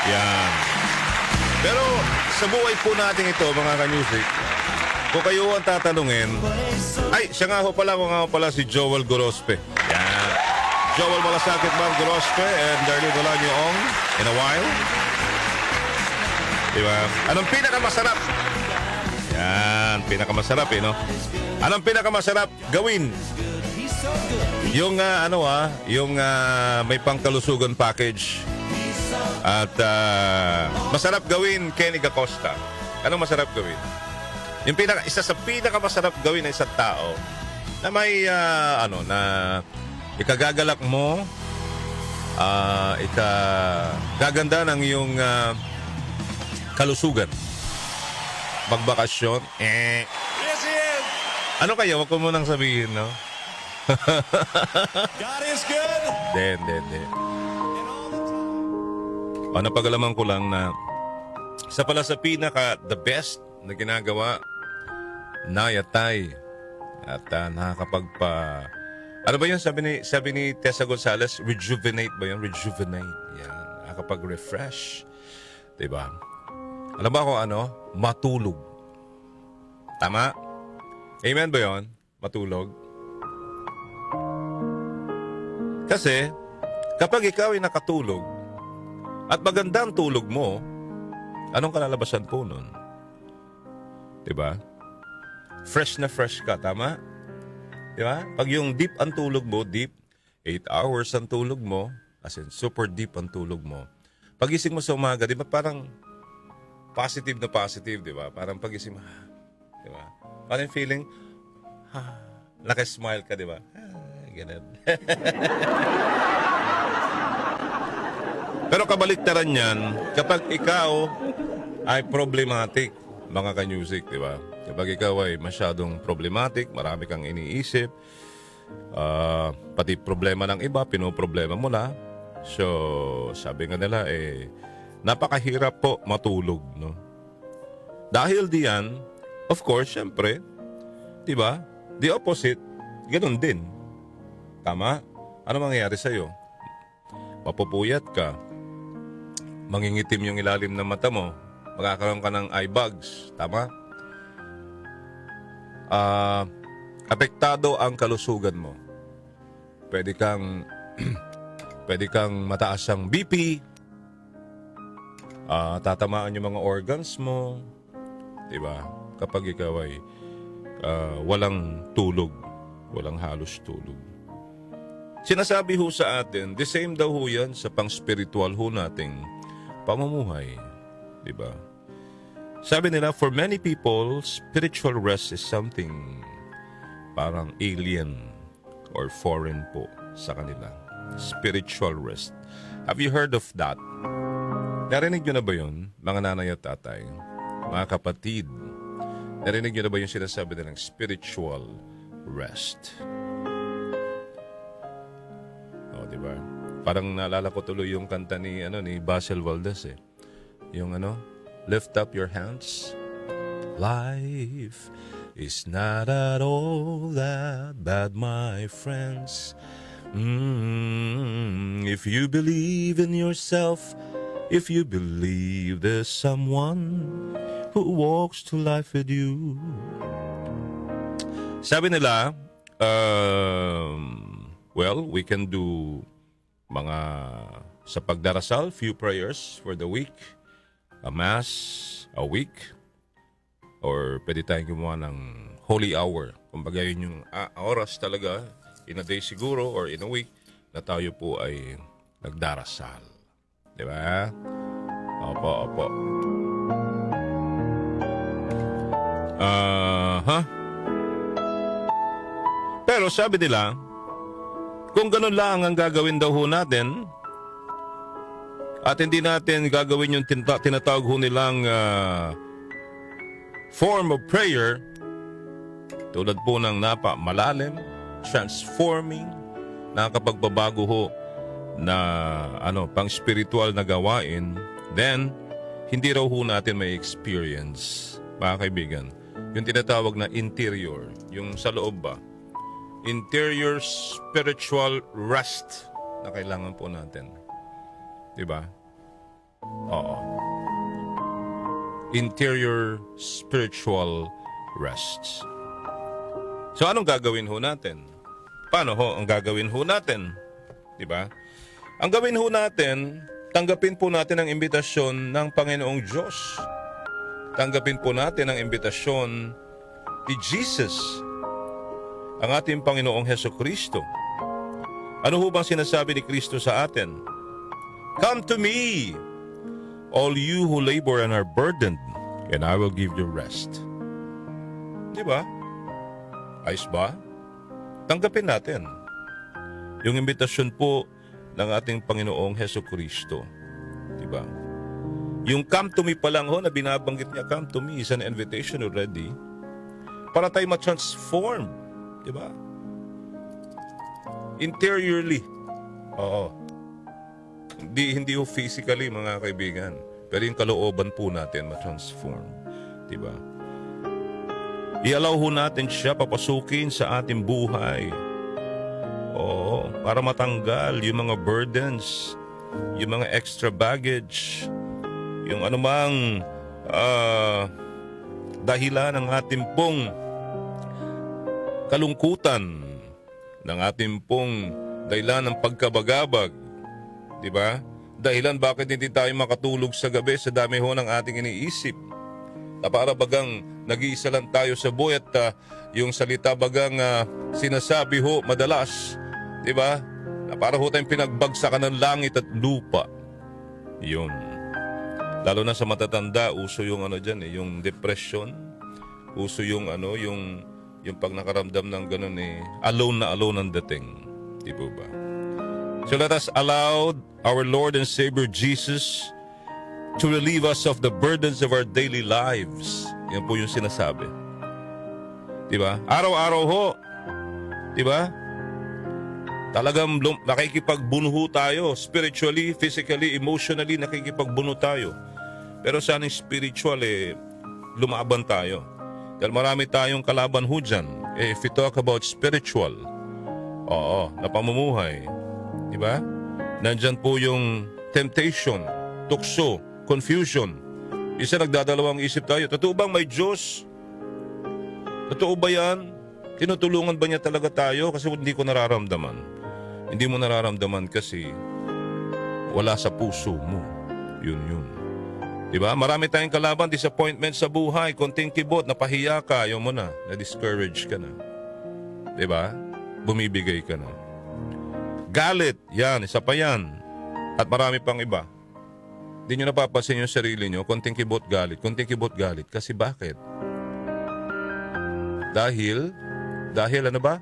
Yan. Pero sa buhay po natin ito, mga ka-music, kung kayo ang tatanungin, ay, siya nga ho pala si Joel Gorospe. Yan. Joel Malasakit, Ma'am Gorospe, and Darlene Dolanyo Ong, in a while. Diba? Anong pinakamasarap? Yan, pinakamasarap no? Anong pinakamasarap gawin? Yung may pangkalusugan package. At masarap gawin, Kenny Gacosta. Anong masarap gawin? Yung isa sa pinakamasarap gawin ng isang tao na may na ikagagalak mo, ikagaganda ng iyong kalusugan. Magbakasyon. Yes, Ian. Ano kayo? Wag ko munang sabihin, no? God is good. Hindi. Napagalaman ko lang na isa pala sa the best na ginagawa na yatay at nakakapagpa... Ano ba yun? Sabi ni Tessa Gonzalez, rejuvenate ba yun? Rejuvenate. Yan. Nakakapag-refresh. Diba? Alam ba kung ano? Matulog. Tama? Amen ba yun? Matulog. Kasi, kapag ikaw ay nakatulog, at maganda ang tulog mo, anong kalalabasan po nun? Diba? Fresh na fresh ka, tama? Diba? Pag yung deep ang tulog mo, deep, 8 hours ang tulog mo, as in super deep ang tulog mo. Pagising mo sa umaga, diba parang positive na positive, diba? Parang pagising mo, diba? Parang feeling, naka-smile ka, diba? Ganun. Pero kabaliktaran yan, kapag ikaw ay problematic, mga ka-music, di ba? Kapag ikaw ay masyadong problematic, marami kang iniisip, pati problema ng iba, pinoproblema mo na. So, sabi nga nila, napakahirap po matulog, no? Dahil diyan, of course, syempre, di ba? The opposite, ganun din. Tama? Ano mangyayari sa'yo? Mapupuyat ka. Mangingitim yung ilalim ng mata mo. Magkakaroon ka ng eye bags. Tama? Apektado ang kalusugan mo. Pwede kang mataas ang BP. Tatamaan yung mga organs mo. Diba? Kapag ikaw ay walang tulog. Walang halos tulog. Sinasabi ho sa atin, the same daw ho yan sa pang-spiritual ho nating pamumuhay. Diba? Sabi nila, for many people, spiritual rest is something parang alien or foreign po sa kanila. Spiritual rest. Have you heard of that? Narinig nyo na ba yun, mga nanay at tatay? Mga kapatid, narinig nyo na ba yung sinasabi nilang spiritual rest? Diba? Parang naalala ko tuloy yung kanta ni Basil Valdez Yung lift up your hands. Life is not at all that bad, my friends. If you believe in yourself, if you believe there's someone who walks to life with you. Sabi nila, well, we can do sa pagdarasal, few prayers for the week, a mass, a week, or pwede tayong gumawa ng holy hour. Kumbaga yun yung oras talaga, in a day siguro, or in a week, na tayo po ay nagdarasal. Diba? Opo. Pero sabi nila, kung ganun lang ang gagawin daw ho natin, at hindi natin gagawin yung tinatawag ho nilang form of prayer, tulad po ng malalim, transforming, nakakapagbabago ho na pang spiritual na gawain, then hindi raw ho natin may experience, mga kaibigan. Yung tinatawag na interior, yung sa loob ba, interior spiritual rest na kailangan po natin. Diba? Oo. Interior spiritual rests. So anong gagawin ho natin? Paano ho ang gagawin ho natin? Di ba? Ang gawin ho natin, tanggapin po natin ang imbitasyon ng Panginoong Diyos. Tanggapin po natin ang imbitasyon ni Jesus, ang ating Panginoong Hesukristo. Ano ho bang sinasabi ni Kristo sa atin? Come to me, all you who labor and are burdened, and I will give you rest. Di ba? Ayos ba? Tanggapin natin yung imbitasyon po ng ating Panginoong Hesukristo. Di ba? Yung come to me pa lang ho na binabanggit niya, come to me is an invitation already para tayo ma-transform. Di ba? Interiorly. Oo. Hindi ho physically, mga kaibigan. Pero yung kalooban po natin ma-transform. Di ba? I-allow ho natin siya papasukin sa ating buhay. Oo, para matanggal yung mga burdens, yung mga extra baggage, yung anumang dahilan ng ating pong kalungkutan, ng ating pong dahilan ng pagkabagabag. Diba? Dahilan bakit hindi tayo makatulog sa gabi sa dami ho ng ating iniisip. Na para bagang nag-iisa lang tayo sa buhay at yung salita bagang sinasabi ho madalas. Diba? Na para ho tayong pinagbagsakan ng langit at lupa. Yun. Lalo na sa matatanda, uso yung dyan yung depression. Uso yung yung pag nakaramdam ng ganun alone na alone ang dating. Di po ba? So let us allow our Lord and Savior Jesus to relieve us of the burdens of our daily lives. Yan po yung sinasabi. Di ba? Araw-araw ho. Di ba? Talagang nakikipagbuno tayo. Spiritually, physically, emotionally, nakikipagbuno tayo. Pero sa spiritual, lumaban tayo. Dahil marami tayong kalaban ho dyan. If we talk about spiritual, na pamumuhay, di ba? Nandyan po yung temptation, tukso, confusion. Isa nagdadalawang isip tayo. Totoo bang may Diyos? Totoo ba yan? Tinutulungan ba niya talaga tayo? Kasi hindi ko nararamdaman. Hindi mo nararamdaman kasi wala sa puso mo. Yun. Diba? Marami tayong kalaban, disappointment sa buhay, konting kibot, napahiya ka, ayaw mo na, na-discourage ka na. Diba? Bumibigay ka na. Galit, yan, isa pa yan. At marami pang iba. Hindi nyo napapansin yung sarili nyo, konting kibot, galit. Kasi bakit? Dahil ano ba?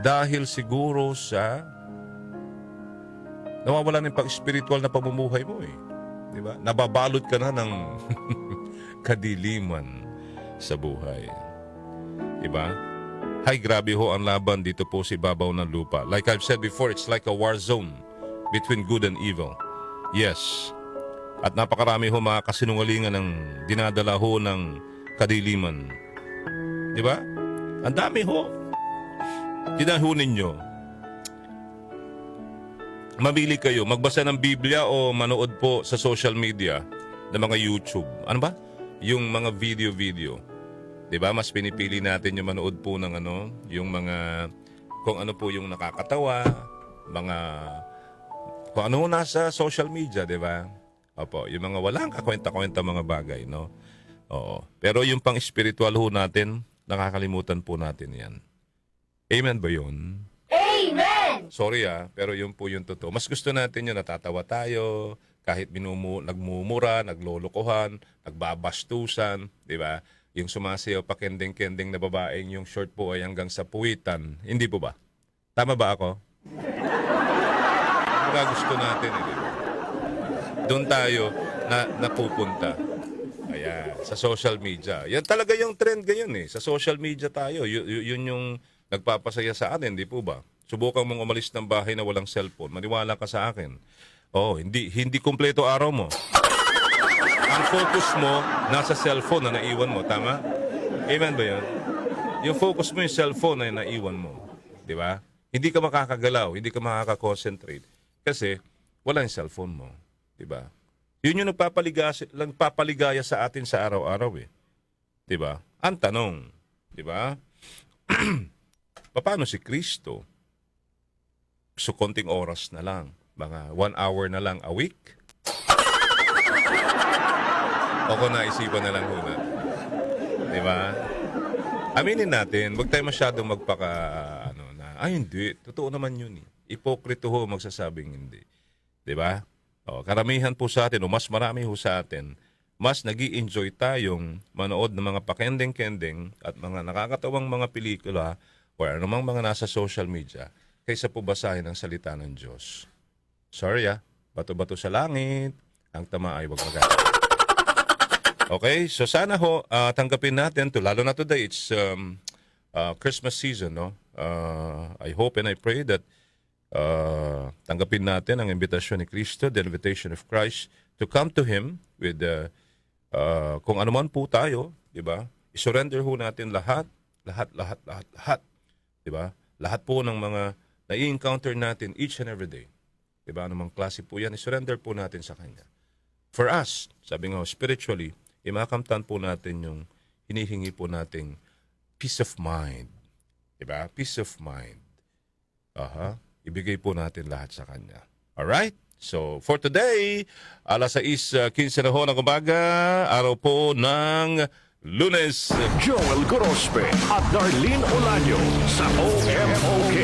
Dahil siguro sa nawawala ng pag-spiritual na pamumuhay mo Di ba? Nababalot ka na ng kadiliman sa buhay. Di ba? Hay, grabe ho ang laban dito po sa ibabaw ng lupa. Like I've said before, it's like a war zone between good and evil. Yes. At napakarami ho mga kasinungalingan ng dinadala ho ng kadiliman. Di ba? Ang dami ho. Tinahunin nyo. Mamili kayo, magbasa ng Biblia o manood po sa social media ng mga YouTube. Ano ba? Yung mga video. 'Di ba? Mas pinipili natin yung manood po ng yung mga kung ano po yung nakakatawa, mga kung ano nasa social media, 'di ba? Opo, yung mga walang kakwenta-kwenta mga bagay, no? Oo. Pero yung pang-spiritual ho natin, nakakalimutan po natin 'yan. Amen ba 'yun? Amen! Sorry pero yun po yung totoo. Mas gusto natin yung natatawa tayo, kahit nagmumura, naglolokohan, nagbabastusan, di ba? Yung sumasayaw pa kending-kending na babaeng yung short po ay hanggang sa puwitan. Hindi po ba? Tama ba ako? Baka gusto natin, di ba? Doon tayo napupunta. Ayan, sa social media. Yan talaga yung trend ngayon Sa social media tayo. Yun yung nagpapasaya sa atin, di po ba? Subukan mong umalis ng bahay na walang cellphone. Maniwala ka sa akin. Hindi kumpleto araw mo. Ang focus mo nasa cellphone na naiwan mo, tama? Amen ba 'yan? Yung focus mo yung cellphone na naiwan mo, di ba? Hindi ka makakagalaw, hindi ka makaka-concentrate. Kasi wala yung cellphone mo. Diba? Yun yung nagpapaligaya sa atin sa araw-araw eh. Diba? Ang tanong, diba? Paano si Kristo? So, konting oras na lang. Mga 1 hour na lang a week? O kung naisipan na lang muna. Diba? Aminin natin, huwag tayo masyadong hindi. Totoo naman yun eh. Ipokrito ho magsasabing hindi. Diba? O, karamihan po sa atin, o mas marami ho sa atin, mas nag-i-enjoy tayong manood ng mga pakendeng-kendeng at mga nakakatawang mga pelikula o anumang mga nasa social media kaysa po basahin ang salita ng Diyos. Sorry bato-bato sa langit, ang tama ay wag magalit. Okay, so sana ho tanggapin natin to, lalo na today, it's Christmas season, no? I hope and I pray that tanggapin natin ang invitasyon ni Kristo, the invitation of Christ to come to Him with kung ano man po tayo, di ba? I-surrender ho natin lahat, di ba? Lahat po ng mga na-i-encounter natin each and every day. Di ba? Anumang klase po yan, i-surrender po natin sa Kanya. For us, sabi nga, spiritually, imakamtan po natin yung hinihingi po nating peace of mind. Di ba? Peace of mind. Ibigay po natin lahat sa Kanya. Alright? So, for today, alas 6:15 na ho ng umaga, araw po ng Lunes. Joel Gorospe at Darlene Olaño sa OMOK.